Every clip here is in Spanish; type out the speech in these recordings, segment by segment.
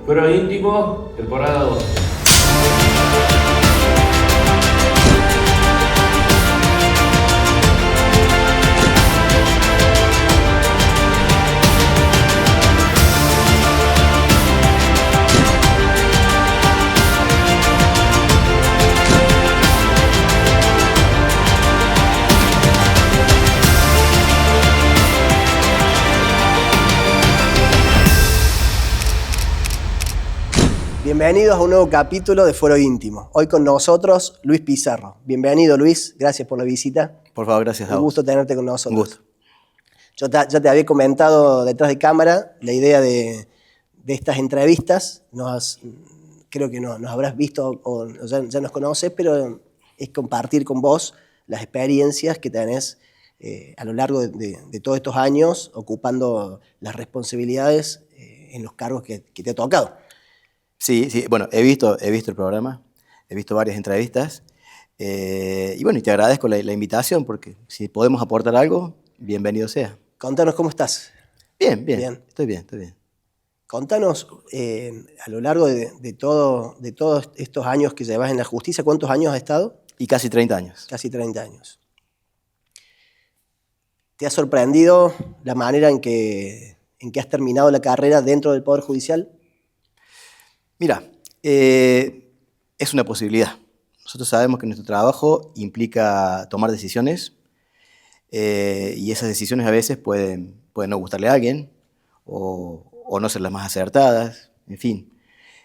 Fuero Íntimo, temporada 2. Bienvenidos a un nuevo capítulo de Fuero Íntimo. Hoy con nosotros Luis Pizarro. Bienvenido, Luis. Gracias por la visita. Por favor, gracias a vos. Un gusto tenerte con nosotros. Un gusto. Yo ya te había comentado detrás de cámara la idea de estas entrevistas. Creo que nos habrás visto o ya nos conoces, pero es compartir con vos las experiencias que tenés a lo largo de todos estos años ocupando las responsabilidades en los cargos que te ha tocado. Sí, bueno, he visto el programa, he visto varias entrevistas y bueno, y te agradezco la invitación porque si podemos aportar algo, bienvenido sea. Contanos cómo estás. Bien. Estoy bien. Contanos, a lo largo de todos estos años que llevas en la justicia, ¿cuántos años has estado? Y casi 30 años. Casi 30 años. ¿Te ha sorprendido la manera en que has terminado la carrera dentro del Poder Judicial? Mira, es una posibilidad. Nosotros sabemos que nuestro trabajo implica tomar decisiones y esas decisiones a veces pueden no gustarle a alguien o no ser las más acertadas, en fin.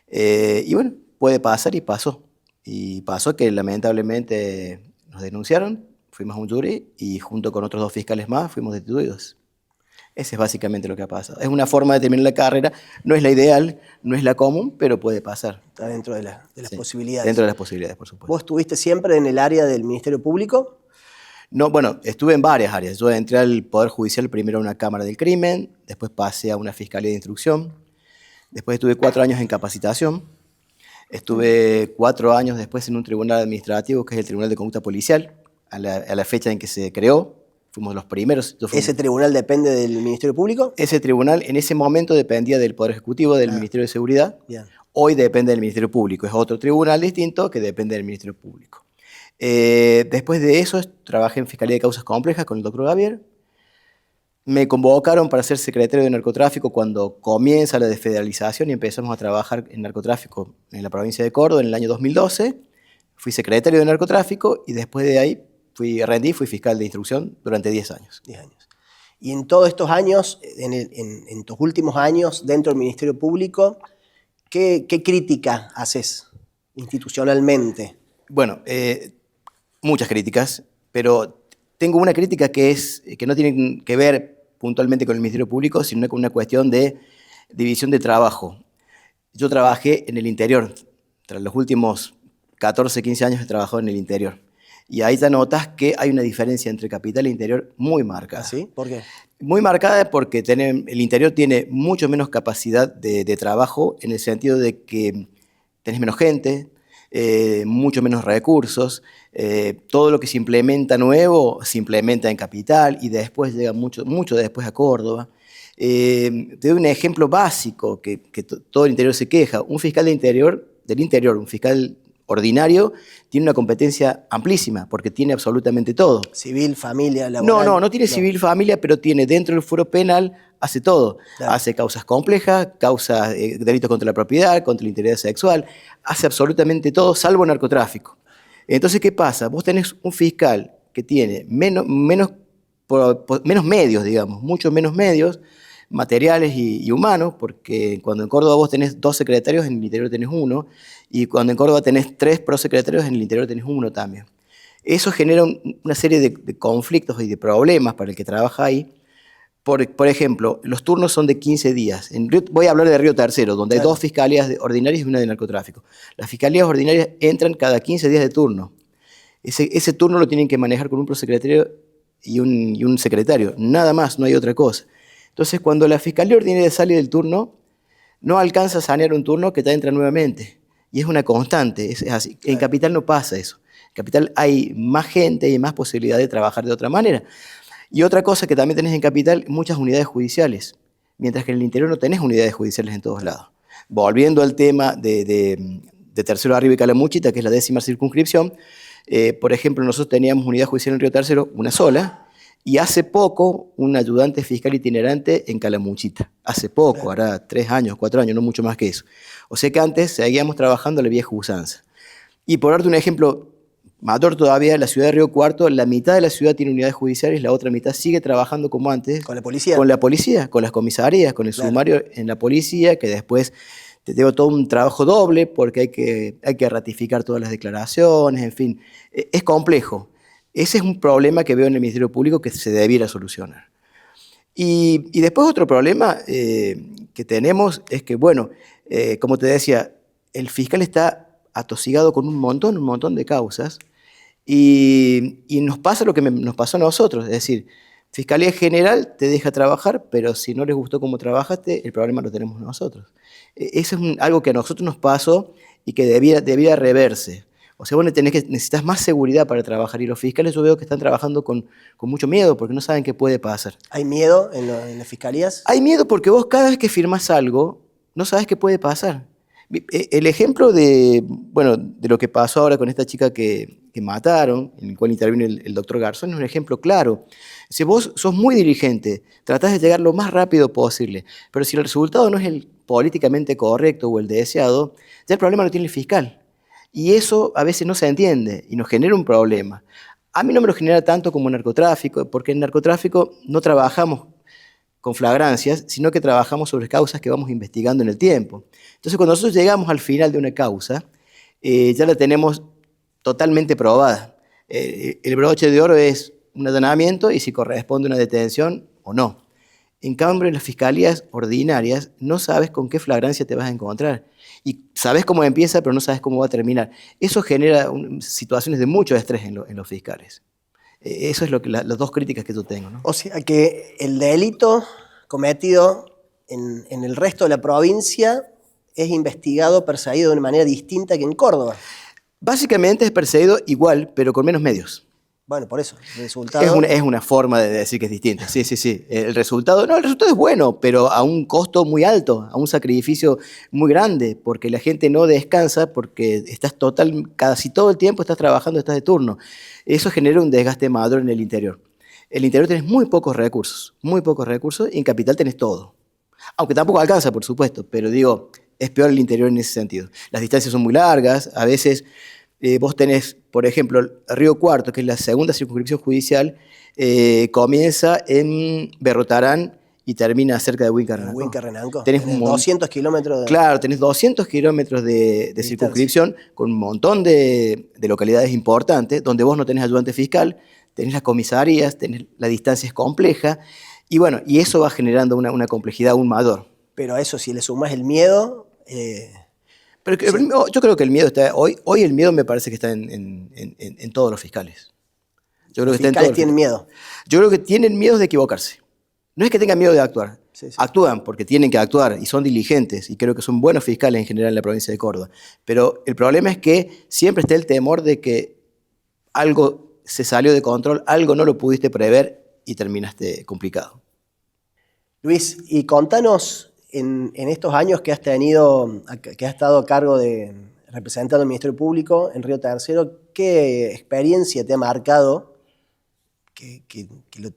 Y bueno, puede pasar y pasó. Y pasó que lamentablemente nos denunciaron, fuimos a un jury y junto con otros 2 fiscales más fuimos destituidos. Ese es básicamente lo que ha pasado. Es una forma de terminar la carrera, no es la ideal, no es la común, pero puede pasar. Está dentro de las posibilidades. Dentro de las posibilidades, por supuesto. ¿Vos estuviste siempre en el área del Ministerio Público? No, bueno, estuve en varias áreas. Yo entré al Poder Judicial primero a una Cámara del Crimen, después pasé a una Fiscalía de Instrucción, después estuve 4 años en capacitación, estuve 4 años después en un tribunal administrativo, que es el Tribunal de Conducta Policial, a la fecha en que se creó. Fuimos los primeros. ¿Ese tribunal depende del Ministerio Público? Ese tribunal en ese momento dependía del Poder Ejecutivo, del Ministerio de Seguridad. Bien. Hoy depende del Ministerio Público. Es otro tribunal distinto que depende del Ministerio Público. Después de eso trabajé en Fiscalía de Causas Complejas con el doctor Gavier. Me convocaron para ser secretario de narcotráfico cuando comienza la desfederalización y empezamos a trabajar en narcotráfico en la provincia de Córdoba en el año 2012. Fui secretario de narcotráfico y después de ahí fui fiscal de instrucción durante 10 años. 10 años. Y en todos estos años, en tus últimos años dentro del Ministerio Público, ¿qué crítica haces institucionalmente? Bueno, muchas críticas, pero tengo una crítica que no tiene que ver puntualmente con el Ministerio Público, sino con una cuestión de división de trabajo. Yo trabajé en el interior. Tras los últimos 14, 15 años he trabajado en el interior. Y ahí ya notas que hay una diferencia entre capital e interior muy marcada. ¿Sí? ¿Por qué? Muy marcada porque el interior tiene mucho menos capacidad de trabajo en el sentido de que tenés menos gente, mucho menos recursos, todo lo que se implementa nuevo se implementa en capital y después llega mucho después a Córdoba. Te doy un ejemplo básico que todo el interior se queja. Un fiscal del interior, un fiscal ordinario, tiene una competencia amplísima, porque tiene absolutamente todo. Civil, familia, laboral. No tiene civil, familia, pero tiene dentro del fuero penal, hace todo. Claro. Hace causas complejas, delitos contra la propiedad, contra la integridad sexual, hace absolutamente todo, salvo narcotráfico. Entonces, ¿qué pasa? Vos tenés un fiscal que tiene menos medios, digamos, muchos menos medios, materiales y humanos, porque cuando en Córdoba vos tenés 2 secretarios, en el interior tenés 1, y cuando en Córdoba tenés 3 prosecretarios, en el interior tenés 1 también. Eso genera una serie de conflictos y de problemas para el que trabaja ahí. Por ejemplo, los turnos son de 15 días. Voy a hablar de Río Tercero, donde hay 2 fiscalías ordinarias y una de narcotráfico. Las fiscalías ordinarias entran cada 15 días de turno. Ese turno lo tienen que manejar con un prosecretario y un secretario. Nada más, no hay otra cosa. Entonces, cuando la fiscalía ordinaria sale del turno, no alcanza a sanear un turno que te entra nuevamente. Y es una constante, es así. En capital no pasa eso. En capital hay más gente y más posibilidad de trabajar de otra manera. Y otra cosa que también tenés en capital, muchas unidades judiciales, mientras que en el interior no tenés unidades judiciales en todos lados. Volviendo al tema de Tercero Arriba y Calamuchita, que es la 10ª circunscripción, por ejemplo, nosotros teníamos unidad judicial en Río Tercero, una sola, y hace poco un ayudante fiscal itinerante en Calamuchita. Hace poco, hará 3 años, 4 años, no mucho más que eso. O sea que antes seguíamos trabajando la vieja usanza. Y por darte un ejemplo mayor todavía, la ciudad de Río Cuarto, la mitad de la ciudad tiene unidades judiciales, la otra mitad sigue trabajando como antes. ¿Con la policía? Con la policía, con las comisarías, con el sumario en la policía, que después te lleva todo un trabajo doble porque hay que ratificar todas las declaraciones, en fin, es complejo. Ese es un problema que veo en el Ministerio Público que se debiera solucionar. Y después otro problema que tenemos es que, bueno, como te decía, el fiscal está atosigado con un montón de causas y nos pasa lo que nos pasó a nosotros, es decir, Fiscalía General te deja trabajar, pero si no les gustó cómo trabajaste, el problema lo tenemos nosotros. Eso es algo que a nosotros nos pasó y que debía reverse. O sea, vos necesitas más seguridad para trabajar y los fiscales yo veo que están trabajando con mucho miedo porque no saben qué puede pasar. ¿Hay miedo en las fiscalías? Hay miedo porque vos cada vez que firmás algo no sabes qué puede pasar. El ejemplo de lo que pasó ahora con esta chica que mataron, en el cual intervino el doctor Garzón, es un ejemplo claro. Si vos sos muy dirigente, tratás de llegar lo más rápido posible, pero si el resultado no es el políticamente correcto o el deseado, ya el problema lo tiene el fiscal. Y eso a veces no se entiende y nos genera un problema. A mí no me lo genera tanto como narcotráfico, porque en narcotráfico no trabajamos con flagrancias, sino que trabajamos sobre causas que vamos investigando en el tiempo. Entonces, cuando nosotros llegamos al final de una causa, ya la tenemos totalmente probada. El broche de oro es un allanamiento y si corresponde una detención o no. En cambio, en las fiscalías ordinarias no sabes con qué flagrancia te vas a encontrar. Y sabes cómo empieza, pero no sabes cómo va a terminar. Eso genera situaciones de mucho estrés en los fiscales. Eso es las dos críticas que yo tengo, ¿no? O sea que el delito cometido en el resto de la provincia es investigado, perseguido de una manera distinta que en Córdoba. Básicamente es perseguido igual, pero con menos medios. Bueno, por eso, el resultado... Es una forma de decir que es distinta. Sí. El resultado es bueno, pero a un costo muy alto, a un sacrificio muy grande, porque la gente no descansa, porque casi todo el tiempo estás trabajando, estás de turno. Eso genera un desgaste mayor en el interior. En el interior tenés muy pocos recursos, y en capital tenés todo. Aunque tampoco alcanza, por supuesto, pero digo, es peor el interior en ese sentido. Las distancias son muy largas, a veces... vos tenés, por ejemplo, Río Cuarto, que es la segunda circunscripción judicial, comienza en Berrotarán y termina cerca de Huincarrenanco. Huincarrenanco. Tenés 200 kilómetros de... Claro, tenés 200 kilómetros de circunscripción con un montón de localidades importantes, donde vos no tenés ayudante fiscal, tenés las comisarías, la distancia es compleja, y bueno, y eso va generando una complejidad aún mayor. Pero a eso, si le sumás el miedo... Pero sí. Yo creo que el miedo está... Hoy el miedo me parece que está en todos los fiscales. Yo creo los que fiscales tienen miedo. Yo creo que tienen miedo de equivocarse. No es que tengan miedo de actuar. Sí. Actúan porque tienen que actuar y son diligentes y creo que son buenos fiscales en general en la provincia de Córdoba. Pero el problema es que siempre está el temor de que algo se salió de control, algo no lo pudiste prever y terminaste complicado. Luis, y contanos... En estos años que has estado a cargo de representando al Ministerio Público en Río Tercero, ¿qué experiencia te ha marcado que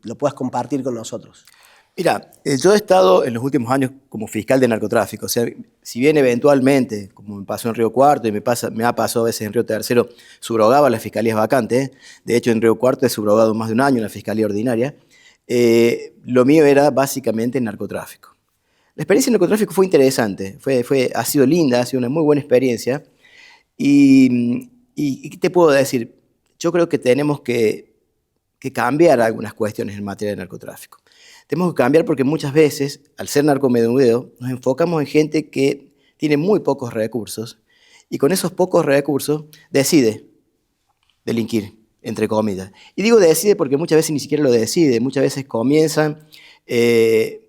lo puedas compartir con nosotros? Mira, yo he estado en los últimos años como fiscal de narcotráfico. O sea, si bien eventualmente, como me pasó en Río Cuarto y me ha pasado a veces en Río Tercero, subrogaba las fiscalías vacantes. De hecho, en Río Cuarto he subrogado más de un año en la fiscalía ordinaria. Lo mío era básicamente narcotráfico. La experiencia en narcotráfico fue interesante, ha sido linda, ha sido una muy buena experiencia. ¿Y qué te puedo decir? Yo creo que tenemos que cambiar algunas cuestiones en materia de narcotráfico. Tenemos que cambiar porque muchas veces, al ser narcomenudeo, nos enfocamos en gente que tiene muy pocos recursos y con esos pocos recursos decide delinquir, entre comillas. Y digo decide porque muchas veces ni siquiera lo decide, muchas veces comienzan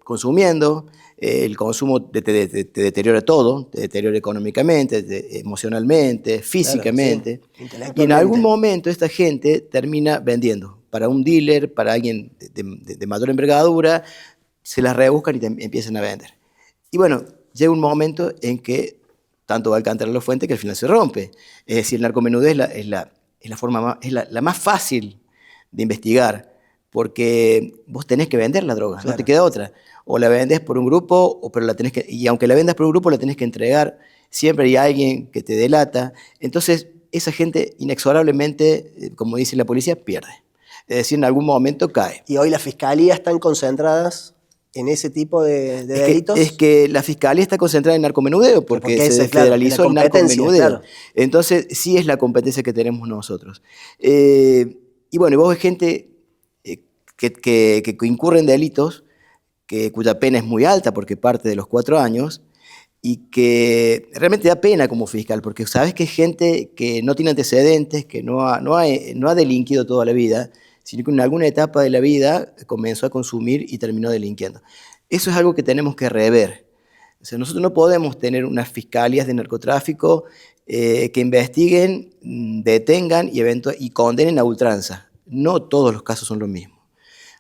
consumiendo. El consumo te deteriora todo, te deteriora económicamente, emocionalmente, físicamente. Claro, sí. Y en algún momento esta gente termina vendiendo para un dealer, para alguien de mayor envergadura, se las rebuscan y empiezan a vender. Y bueno, llega un momento en que tanto va el cántaro a la fuente que al final se rompe. Es decir, el narcomenudeo es la forma la más fácil de investigar, porque vos tenés que vender la droga, Claro. no te queda otra. O la vendés por un grupo, pero y aunque la vendas por un grupo, la tenés que entregar. Siempre hay alguien que te delata. Entonces, esa gente inexorablemente, como dice la policía, pierde. Es decir, en algún momento cae. Y hoy las fiscalías están concentradas en ese tipo de delitos. Es que la fiscalía está concentrada en narcomenudeo porque Porque se ese, claro, federalizó la el competencia, narcomenudeo. claro. Entonces, sí es la competencia que tenemos nosotros. Y bueno, vos ves gente que incurre en delitos cuya pena es muy alta porque parte de los 4 años y que realmente da pena como fiscal porque sabes que es gente que no tiene antecedentes, que no ha delinquido toda la vida, sino que en alguna etapa de la vida comenzó a consumir y terminó delinquiendo. Eso es algo que tenemos que rever. O sea, nosotros no podemos tener unas fiscalías de narcotráfico que investiguen, detengan y condenen a ultranza. No todos los casos son lo mismo.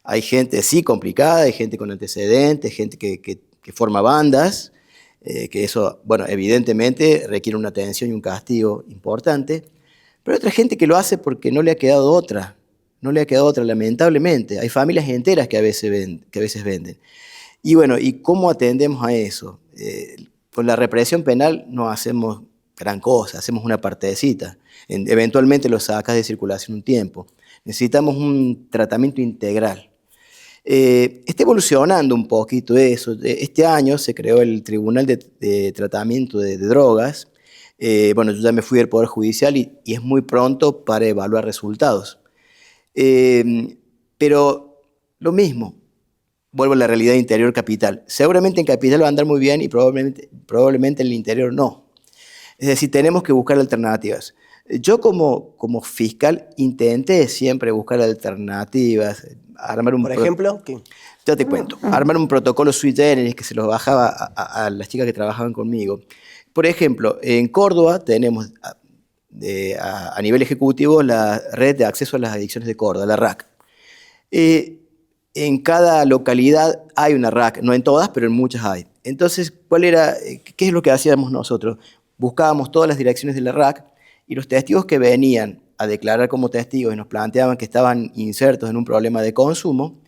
Hay gente, sí, complicada, hay gente con antecedentes, gente que forma bandas, que eso, bueno, evidentemente requiere una atención y un castigo importante, pero hay otra gente que lo hace porque no le ha quedado otra, lamentablemente. Hay familias enteras que a veces venden. Y bueno, ¿y cómo atendemos a eso? Con la represión penal no hacemos gran cosa, hacemos una partecita. Eventualmente lo sacas de circulación un tiempo. Necesitamos un tratamiento integral. Está evolucionando un poquito eso. Este año se creó el Tribunal de Tratamiento de Drogas. Bueno, yo ya me fui del Poder Judicial y es muy pronto para evaluar resultados. Pero lo mismo, vuelvo a la realidad interior capital. Seguramente en capital va a andar muy bien y probablemente en el interior no. Es decir, tenemos que buscar alternativas. Yo como fiscal intenté siempre buscar alternativas, armar un... Por ejemplo, ¿qué? Ya te cuento, armar un protocolo sui generis que se los bajaba a las chicas que trabajaban conmigo. Por ejemplo, en Córdoba tenemos a nivel ejecutivo la Red de Acceso a las Adicciones de Córdoba, la RAC. En cada localidad hay una RAC, no en todas, pero en muchas hay. Entonces, ¿qué es lo que hacíamos nosotros? Buscábamos todas las direcciones de la RAC y los testigos que venían a declarar como testigos y nos planteaban que estaban insertos en un problema de consumo,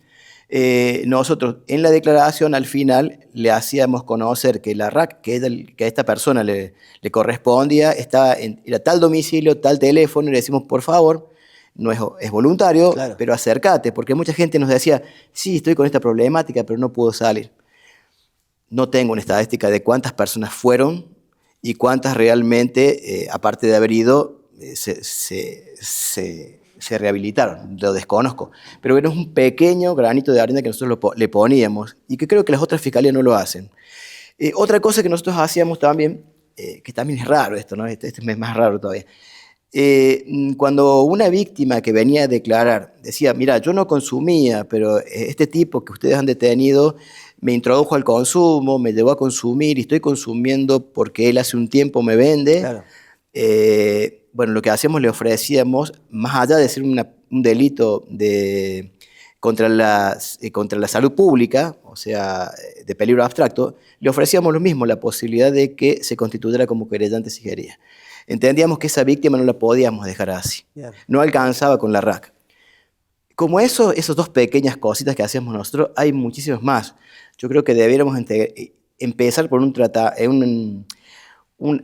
nosotros en la declaración al final le hacíamos conocer que la RAC, que a esta persona le correspondía, era tal domicilio, tal teléfono, y le decimos, por favor, no es voluntario, claro, pero acércate, porque mucha gente nos decía, sí, estoy con esta problemática, pero no puedo salir. No tengo una estadística de cuántas personas fueron y cuántas realmente, aparte de haber ido, se rehabilitaron, lo desconozco. Pero bueno, es un pequeño granito de arena que nosotros le poníamos y que creo que las otras fiscalías no lo hacen. Otra cosa que nosotros hacíamos también, que también es raro esto, ¿no? Este es más raro todavía. Cuando una víctima que venía a declarar decía, mira, yo no consumía, pero este tipo que ustedes han detenido me introdujo al consumo, me llevó a consumir y estoy consumiendo porque él hace un tiempo me vende. claro. Bueno, lo que hacíamos, le ofrecíamos, más allá de ser un delito contra la salud pública, o sea, de peligro abstracto, le ofrecíamos lo mismo, la posibilidad de que se constituyera como querellante si quería. Entendíamos que esa víctima no la podíamos dejar así. Bien. No alcanzaba con la RAC. Como esas dos pequeñas cositas que hacíamos nosotros, hay muchísimas más. Yo creo que debiéramos empezar por un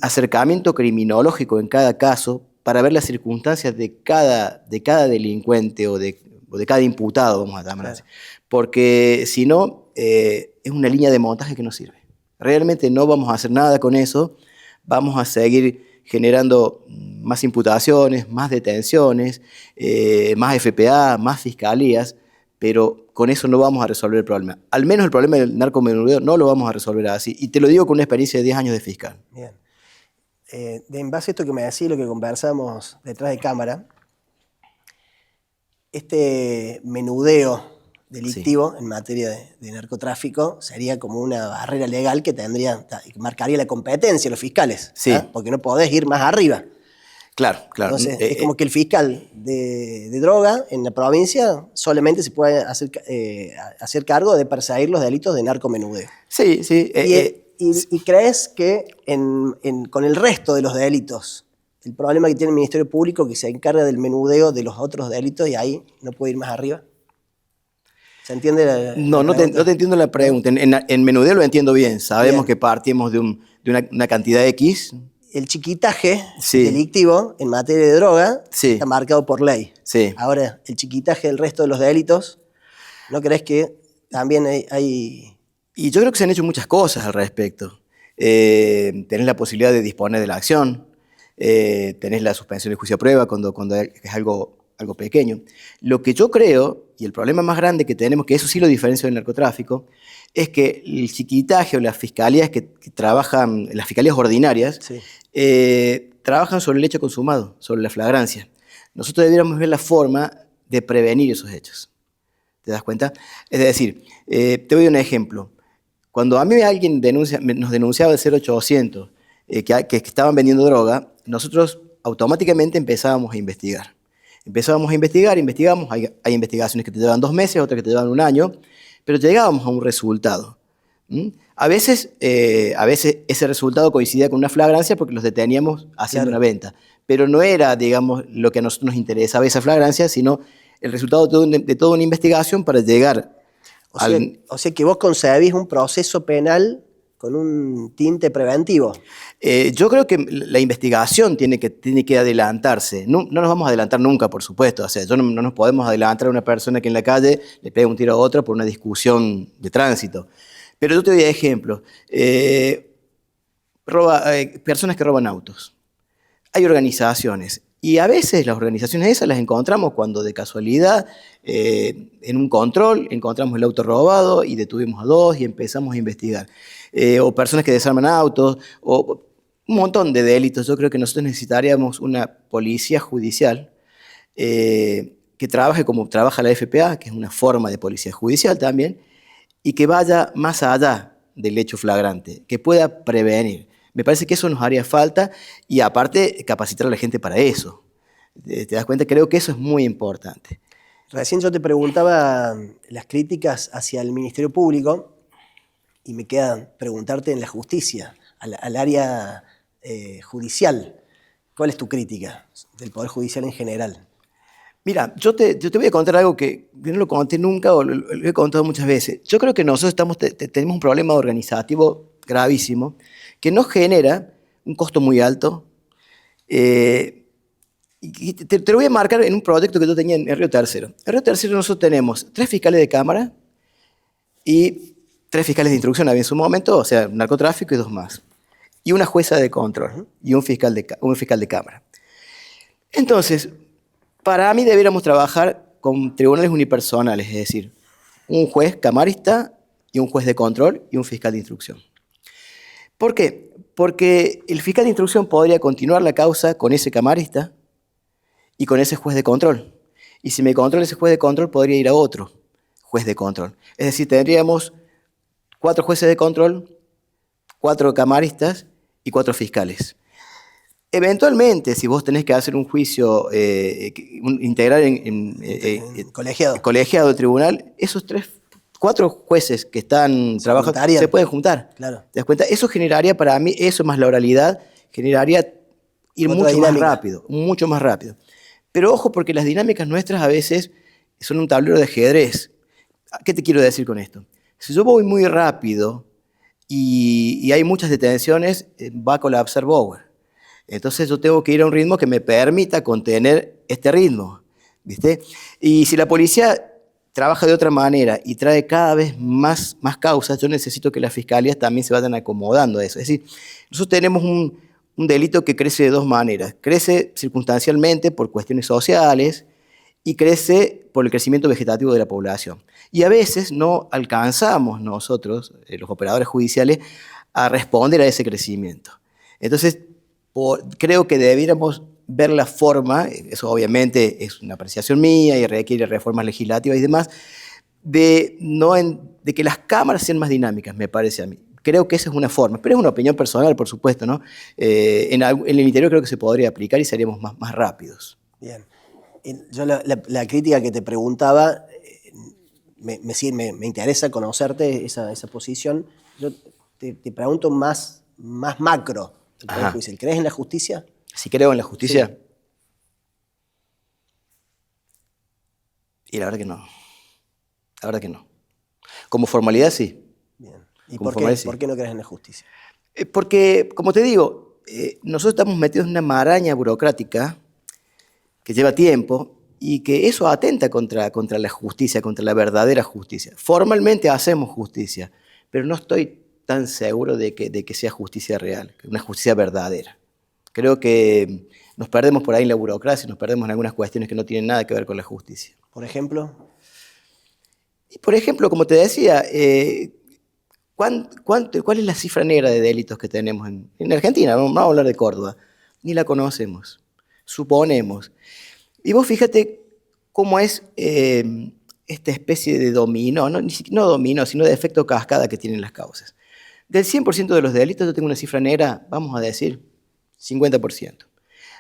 acercamiento criminológico en cada caso para ver las circunstancias de cada delincuente o de cada imputado, vamos a llamar así. Porque si no, es una línea de montaje que no sirve. Realmente no vamos a hacer nada con eso, vamos a seguir generando más imputaciones, más detenciones, más FPA, más fiscalías, pero con eso no vamos a resolver el problema. Al menos el problema del narcomenudeo no lo vamos a resolver así. Y te lo digo con una experiencia de 10 años de fiscal. Bien. En base a esto que me decís, lo que conversamos detrás de cámara, este menudeo delictivo en materia de narcotráfico sería como una barrera legal que marcaría la competencia de los fiscales, sí. Porque no podés ir más arriba. Claro. Entonces, es como que el fiscal de droga en la provincia solamente se puede hacer cargo de perseguir los delitos de narcomenudeo. Sí. ¿Y crees que con el resto de los delitos, el problema que tiene el Ministerio Público que se encarga del menudeo de los otros delitos y ahí no puede ir más arriba? ¿Se entiende la No te pregunta? entiendo la pregunta. En menudeo lo entiendo bien. Sabemos Bien. que partimos de una cantidad X. El chiquitaje Sí. delictivo en materia de droga Sí. está marcado por ley. Sí. Ahora, el chiquitaje del resto de los delitos, ¿no crees que también hay Y yo creo que se han hecho muchas cosas al respecto. Tenés la posibilidad de disponer de la acción, tenés la suspensión de juicio a prueba cuando es algo pequeño. Lo que yo creo, y el problema más grande que tenemos, que eso sí lo diferencia del narcotráfico, es que el chiquitaje o las fiscalías que trabajan, las fiscalías ordinarias, Sí. trabajan sobre el hecho consumado, sobre la flagrancia. Nosotros debiéramos ver la forma de prevenir esos hechos. ¿Te das cuenta? Es decir, te doy un ejemplo. Cuando a mí alguien nos denunciaba del 0800 que estaban vendiendo droga, nosotros automáticamente empezábamos a investigar. Investigamos, hay investigaciones que te llevan 2 meses, otras que te llevan 1 año, pero llegábamos a un resultado. A veces ese resultado coincidía con una flagrancia porque los deteníamos haciendo Claro. una venta, pero no era, digamos, lo que a nosotros nos interesaba esa flagrancia, sino el resultado de toda una investigación para llegar O sea que vos concebís un proceso penal con un tinte preventivo. Yo creo que la investigación tiene que adelantarse. No nos vamos a adelantar nunca, por supuesto. O sea, no nos podemos adelantar a una persona que en la calle le pega un tiro a otra por una discusión de tránsito. Pero yo te doy ejemplos. Personas que roban autos. Hay organizaciones. Y a veces las organizaciones esas las encontramos cuando de casualidad en un control encontramos el auto robado y detuvimos a 2 y empezamos a investigar. O personas que desarman autos, o un montón de delitos. Yo creo que nosotros necesitaríamos una policía judicial que trabaje como trabaja la FPA, que es una forma de policía judicial también, y que vaya más allá del hecho flagrante, que pueda prevenir. Me parece que eso nos haría falta y aparte capacitar a la gente para eso. ¿Te das cuenta? Creo que eso es muy importante. Recién yo te preguntaba las críticas hacia el Ministerio Público y me queda preguntarte en la justicia, al área judicial. ¿Cuál es tu crítica del Poder Judicial en general? Mira, yo te voy a contar algo que no lo conté nunca o lo he contado muchas veces. Yo creo que nosotros tenemos un problema organizativo gravísimo que nos genera un costo muy alto. Y te lo voy a marcar en un proyecto que yo tenía en Río Tercero. En Río Tercero nosotros tenemos 3 fiscales de cámara y 3 fiscales de instrucción había en su momento, o sea, narcotráfico y 2 más. Y una jueza de control y un fiscal de cámara. Entonces, para mí debiéramos trabajar con tribunales unipersonales, es decir, un juez camarista y un juez de control y un fiscal de instrucción. ¿Por qué? Porque el fiscal de instrucción podría continuar la causa con ese camarista y con ese juez de control. Y si me controla ese juez de control, podría ir a otro juez de control. Es decir, tendríamos 4 jueces de control, 4 camaristas y 4 fiscales. Eventualmente, si vos tenés que hacer un juicio integral colegiado del tribunal, esos 4 jueces que están trabajando se pueden juntar. Claro. ¿Te das cuenta? Eso generaría para mí, eso más la oralidad, generaría ir Otra mucho dinámica. más rápido, mucho más rápido. Pero ojo, porque las dinámicas nuestras a veces son un tablero de ajedrez. ¿Qué te quiero decir con esto? Si yo voy muy rápido y hay muchas detenciones, va a colapsar Bower. Entonces yo tengo que ir a un ritmo que me permita contener este ritmo, ¿viste? Y si la policía trabaja de otra manera y trae cada vez más causas, yo necesito que las fiscalías también se vayan acomodando a eso. Es decir, nosotros tenemos un delito que crece de 2 maneras. Crece circunstancialmente por cuestiones sociales y crece por el crecimiento vegetativo de la población. Y a veces no alcanzamos nosotros, los operadores judiciales, a responder a ese crecimiento. Entonces, creo que debiéramos ver la forma, eso obviamente es una apreciación mía y requiere reformas legislativas y demás, de que las cámaras sean más dinámicas, me parece a mí. Creo que esa es una forma, pero es una opinión personal, por supuesto, ¿no? En el interior creo que se podría aplicar y seríamos más rápidos. Bien. Yo la crítica que te preguntaba, me interesa conocerte esa posición. Yo te pregunto más macro. El Poder Ajá. Judicial. ¿Crees en la justicia? Si creo en la justicia. Sí. Y la verdad que no. La verdad que no. Como formalidad, sí. Bien. ¿Y Como por qué? formalidad, sí. ¿Por qué no crees en la justicia? Porque, como te digo, nosotros estamos metidos en una maraña burocrática que lleva tiempo y que eso atenta contra la justicia, contra la verdadera justicia. Formalmente hacemos justicia, pero no estoy tan seguro de que sea justicia real, una justicia verdadera. Creo que nos perdemos por ahí en la burocracia, nos perdemos en algunas cuestiones que no tienen nada que ver con la justicia. Por ejemplo, Y por ejemplo, como te decía, ¿cuál es la cifra negra de delitos que tenemos en Argentina? No vamos a hablar de Córdoba. Ni la conocemos. Suponemos. Y vos fíjate cómo es esta especie de dominó, no dominó, sino de efecto cascada que tienen las causas. Del 100% de los delitos yo tengo una cifra negra, vamos a decir, 50%.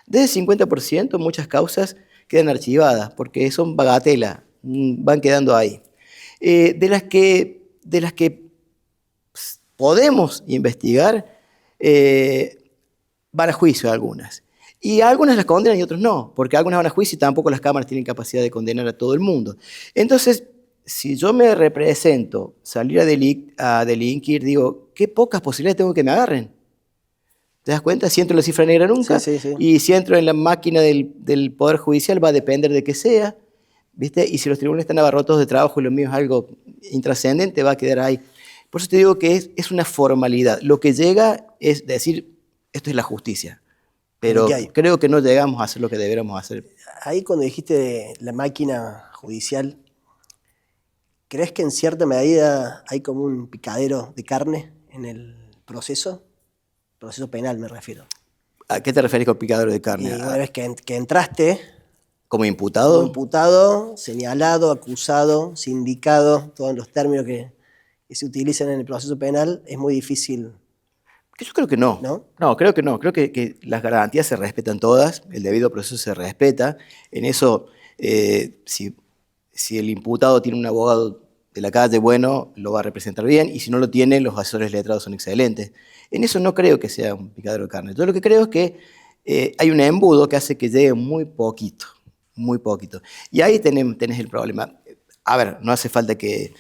De ese 50%, muchas causas quedan archivadas porque son bagatela, van quedando ahí. De las que podemos investigar, van a juicio algunas. Y algunas las condenan y otras no, porque algunas van a juicio y tampoco las cámaras tienen capacidad de condenar a todo el mundo. Entonces, si yo me represento salir a delinquir, digo, qué pocas posibilidades tengo que me agarren. ¿Te das cuenta? Si entro en la cifra negra nunca, Sí, sí, sí. y si entro en la máquina del Poder Judicial va a depender de qué sea, ¿viste? Y si los tribunales están abarrotados de trabajo y lo mío es algo intrascendente, va a quedar ahí. Por eso te digo que es una formalidad. Lo que llega es decir, esto es la justicia. Pero ¿Qué hay? creo que no llegamos a hacer lo que deberíamos hacer. Ahí cuando dijiste de la máquina judicial, ¿crees que en cierta medida hay como un picadero de carne en el proceso? Proceso penal me refiero. ¿A qué te referís con picadero de Y carne? una vez que entraste ¿Como como imputado? imputado, señalado, acusado, sindicado, todos los términos que se utilizan en el proceso penal, es muy difícil, Yo creo que no. ¿no? No, creo que no. Creo que las garantías se respetan todas, el debido proceso se respeta. En eso, si el imputado tiene un abogado de la calle, bueno, lo va a representar bien, y si no lo tiene, los asesores letrados son excelentes. En eso no creo que sea un picadero de carne. Yo lo que creo es que hay un embudo que hace que llegue muy poquito, muy poquito. Y ahí tenés el problema. A ver, no hace falta que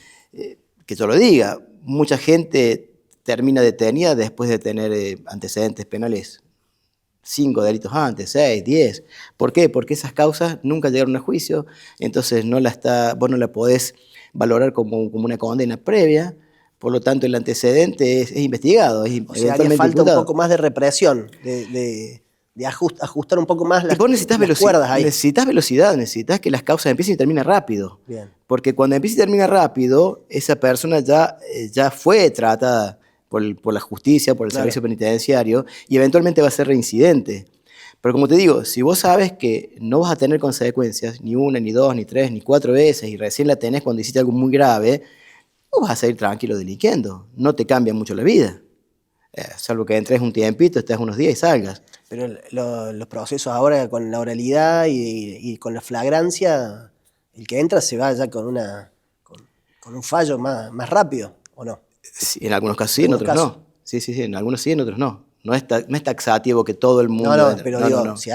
yo lo diga. Mucha gente termina detenida después de tener antecedentes penales 5 delitos antes, 6, 10. ¿Por qué? Porque esas causas nunca llegaron a juicio, entonces vos no la podés valorar como una condena previa, por lo tanto el antecedente es investigado, es O sea, haría eventualmente falta un imputado. poco más de represión, de ajustar un poco más Y las, vos necesitas las cuerdas ahí. necesitas velocidad, necesitas que las causas empiecen y terminen rápido. Bien. Porque cuando empieza y termina rápido, esa persona ya fue tratada por la justicia, por el Claro. servicio penitenciario, y eventualmente va a ser reincidente. Pero como te digo, si vos sabes que no vas a tener consecuencias, ni una, ni dos, ni tres, ni 4 veces, y recién la tenés cuando hiciste algo muy grave, vos vas a seguir tranquilo delinquiendo. No te cambia mucho la vida. Salvo que entres un tiempito, estés unos días y salgas. Pero los procesos ahora con la oralidad y con la flagrancia, el que entra se va ya con un fallo más rápido, ¿o no? Sí, en algunos casos sí, En en algunos otros casos. no. Sí, en algunos sí, en otros no. No es taxativo que todo el mundo No, entre. pero No, digo, no. Se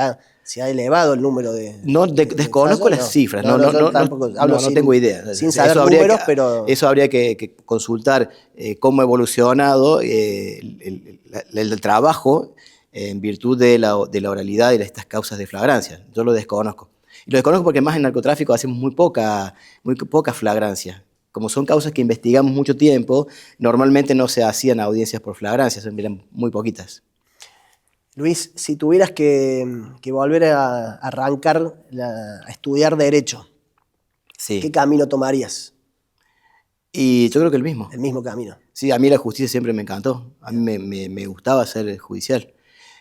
ha elevado el número de Desconozco fallos, las no. cifras, Yo tampoco hablo no tengo idea. sin saber números, pero Eso habría que consultar cómo ha evolucionado el trabajo en virtud de la oralidad y de estas causas de flagrancia. Yo lo desconozco. Y lo desconozco porque más en narcotráfico hacemos muy poca flagrancia. Como son causas que investigamos mucho tiempo, normalmente no se hacían audiencias por flagrancia, eran muy poquitas. Luis, si tuvieras que volver a arrancar a estudiar Derecho, Sí. ¿qué camino tomarías? Y yo creo que el mismo. El mismo camino. Sí, a mí la justicia siempre me encantó. A mí me gustaba ser judicial.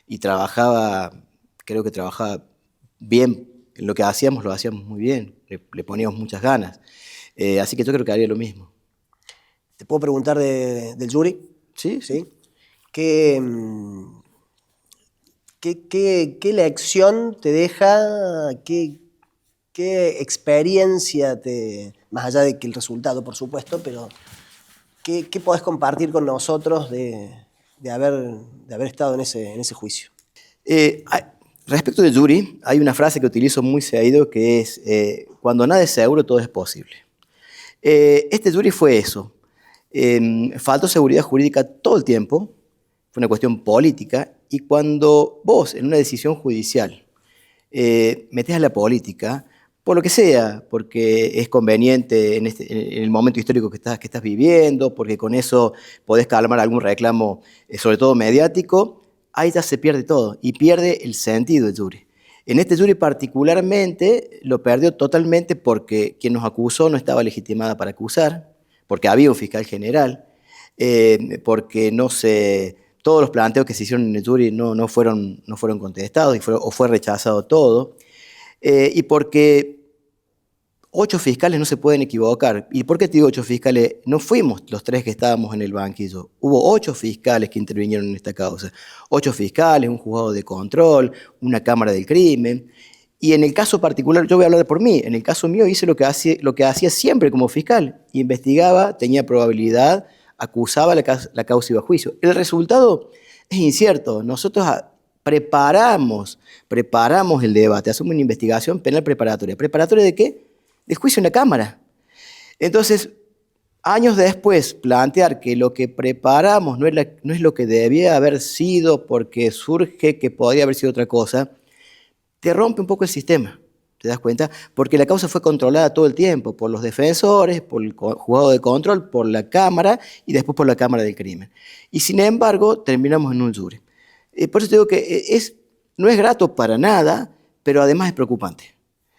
Y creo que trabajaba bien. En lo que hacíamos, lo hacíamos muy bien. Le poníamos muchas ganas. Así que yo creo que haría lo mismo. ¿Te puedo preguntar del jury? Sí, ¿Sí? ¿Qué lección te deja? ¿Qué experiencia más allá de que el resultado, por supuesto, pero ¿Qué podés compartir con nosotros de haber estado en ese juicio? Respecto de jury, hay una frase que utilizo muy seguido que es, cuando nada es seguro, todo es posible. Este jury fue eso. Faltó seguridad jurídica todo el tiempo, fue una cuestión política, y cuando vos, en una decisión judicial, metés a la política, por lo que sea, porque es conveniente en el momento histórico que estás viviendo, porque con eso podés calmar algún reclamo, sobre todo mediático, ahí ya se pierde todo y pierde el sentido del jury. En este jury particularmente lo perdió totalmente porque quien nos acusó no estaba legitimada para acusar, porque había un fiscal general, porque todos los planteos que se hicieron en el jury no fueron contestados o fue rechazado todo. Y porque 8 fiscales no se pueden equivocar. ¿Y por qué te digo 8 fiscales? No fuimos los 3 que estábamos en el banquillo. Hubo 8 fiscales que intervinieron en esta causa. 8 fiscales, un juzgado de control, una cámara del crimen. Y en el caso particular, yo voy a hablar por mí, en el caso mío hice lo que hacía siempre como fiscal. Investigaba, tenía probabilidad, acusaba, la causa iba a juicio. El resultado es incierto. Nosotros preparamos el debate, hacemos una investigación penal preparatoria. ¿Preparatoria de qué? De juicio en la Cámara. Entonces, años después, plantear que lo que preparamos no es lo que debía haber sido porque surge que podría haber sido otra cosa, te rompe un poco el sistema, ¿te das cuenta? Porque la causa fue controlada todo el tiempo por los defensores, por el juzgado de control, por la Cámara y después por la Cámara del Crimen. Y sin embargo, terminamos en un jury. Por eso te digo que no es grato para nada, pero además es preocupante.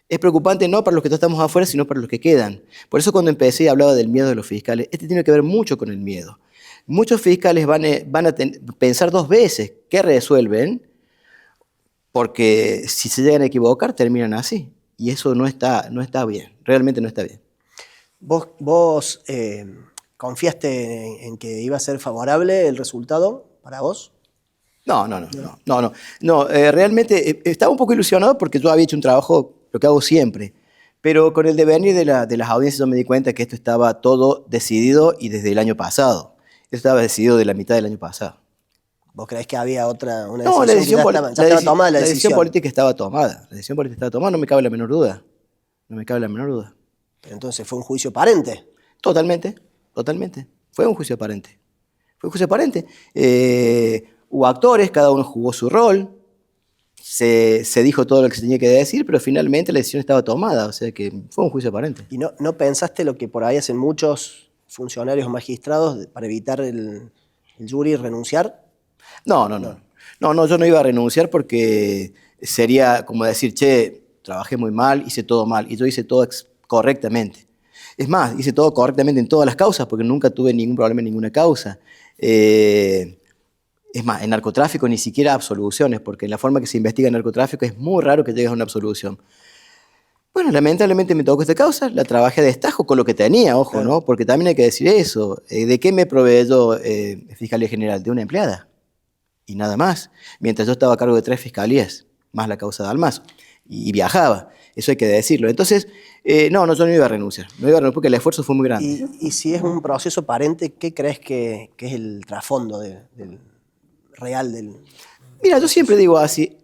Es preocupante no para los que estamos afuera, sino para los que quedan. Por eso cuando empecé hablaba del miedo de los fiscales. Tiene que ver mucho con el miedo. Muchos fiscales van a pensar 2 veces qué resuelven, porque si se llegan a equivocar, terminan así. Y eso no está bien, realmente no está bien. ¿Vos confiaste en que iba a ser favorable el resultado para vos? No. Realmente estaba un poco ilusionado porque yo había hecho un trabajo, lo que hago siempre, pero con el devenir de las audiencias yo me di cuenta que esto estaba todo decidido y desde el año pasado. Esto estaba decidido de la mitad del año pasado. ¿Vos creés que había una No, decisión que ya estaba tomada la decisión? La decisión política estaba tomada. La decisión política estaba tomada, no me cabe la menor duda. No me cabe la menor duda. Pero entonces fue un juicio aparente. Totalmente. Fue un juicio aparente. Hubo actores, cada uno jugó su rol, se dijo todo lo que se tenía que decir, pero finalmente la decisión estaba tomada, o sea que fue un juicio aparente. ¿Y no pensaste lo que por ahí hacen muchos funcionarios magistrados para evitar el jury, renunciar? No, yo no iba a renunciar porque sería como decir, che, trabajé muy mal, hice todo mal, y yo hice todo correctamente. Es más, hice todo correctamente en todas las causas, porque nunca tuve ningún problema en ninguna causa. Es más, en narcotráfico ni siquiera absoluciones, porque en la forma que se investiga el narcotráfico es muy raro que llegues a una absolución. Bueno, lamentablemente me tocó esta causa, la trabajé a destajo con lo que tenía, ojo, claro. ¿No? Porque también hay que decir eso. ¿De qué me proveyó Fiscalía General? De una empleada. Y nada más. Mientras yo estaba a cargo de 3 fiscalías, más la causa de Almazo. Y viajaba. Eso hay que decirlo. Entonces, yo no iba a renunciar. No iba a renunciar porque el esfuerzo fue muy grande. Y si es un proceso aparente, ¿qué crees que es el trasfondo real del...? Mira, yo siempre digo así,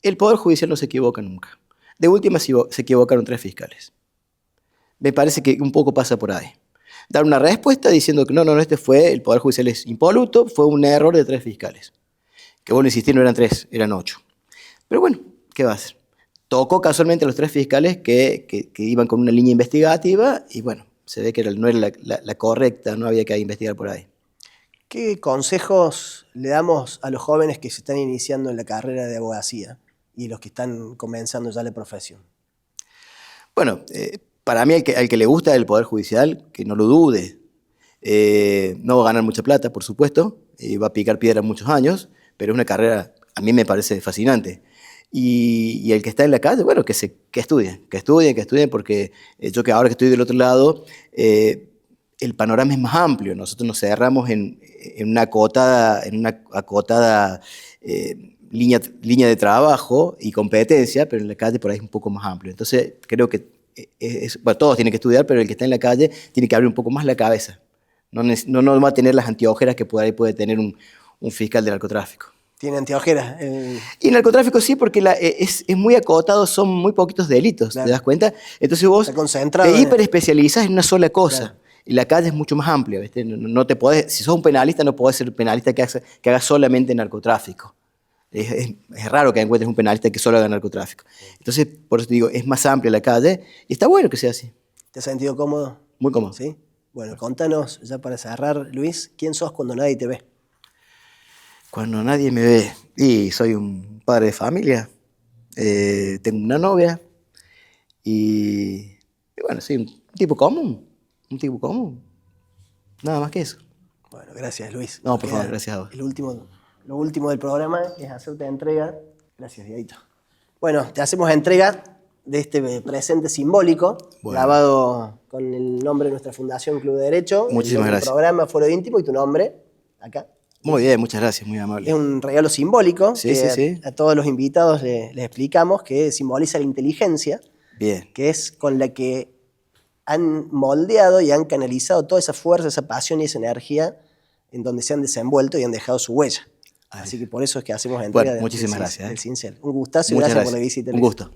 el Poder Judicial no se equivoca nunca. De última se equivocaron 3 fiscales. Me parece que un poco pasa por ahí. Dar una respuesta diciendo que no, el Poder Judicial es impoluto, fue un error de 3 fiscales. Que bueno, insistir, no eran 3, eran 8. Pero bueno, ¿qué va a hacer? Tocó casualmente a los 3 fiscales que iban con una línea investigativa y bueno, se ve que no era la correcta, no había que investigar por ahí. ¿Qué consejos le damos a los jóvenes que se están iniciando en la carrera de abogacía y los que están comenzando ya la profesión? Bueno, para mí al que le gusta el Poder Judicial, que no lo dude. No va a ganar mucha plata, por supuesto, va a picar piedra muchos años, pero es una carrera, a mí me parece fascinante. Y el que está en la calle, bueno, que estudien, porque yo que ahora que estoy del otro lado, el panorama es más amplio. Nosotros nos cerramos en una acotada línea de trabajo y competencia, pero en la calle por ahí es un poco más amplio. Entonces creo que todos tienen que estudiar, pero el que está en la calle tiene que abrir un poco más la cabeza, No va a tener las anteojeras que por ahí puede tener un fiscal de narcotráfico. Tiene anteojeras. Y narcotráfico sí, porque es muy acotado, son muy poquitos delitos, Claro. ¿te das cuenta? Entonces vos Está concentrado te en- hiperespecializás en una sola cosa. Claro. Y la calle es mucho más amplia, ¿viste? No te podés, si sos un penalista, no podés ser un penalista que haga solamente narcotráfico. Es raro que encuentres un penalista que solo haga narcotráfico. Entonces, por eso te digo, es más amplia la calle y está bueno que sea así. ¿Te has sentido cómodo? Muy cómodo. ¿Sí? Bueno, contanos, ya para cerrar, Luis, ¿quién sos cuando nadie te ve? Cuando nadie me ve, y soy un padre de familia, tengo una novia y bueno, soy un tipo común, nada más que eso. Bueno, gracias, Luis. No, por favor, Queda gracias a vos. Lo último del programa es hacerte entrega. Gracias, Dieguito. Bueno, te hacemos entrega de este presente simbólico, Bueno. grabado con el nombre de nuestra Fundación Club de Derecho. Muchísimas el gracias. programa Foro Íntimo y tu nombre, acá. Muy bien, muchas gracias, muy amable. Es un regalo simbólico Sí, que sí, sí. a todos los invitados les explicamos que simboliza la inteligencia, Bien, que es con la que han moldeado y han canalizado toda esa fuerza, esa pasión y esa energía en donde se han desenvuelto y han dejado su huella. Ahí. Así que por eso es que hacemos entrega Bueno, muchísimas gracias, del cincel. Un gustazo y muchas gracias por la gracias. visita. Un Luis. gusto.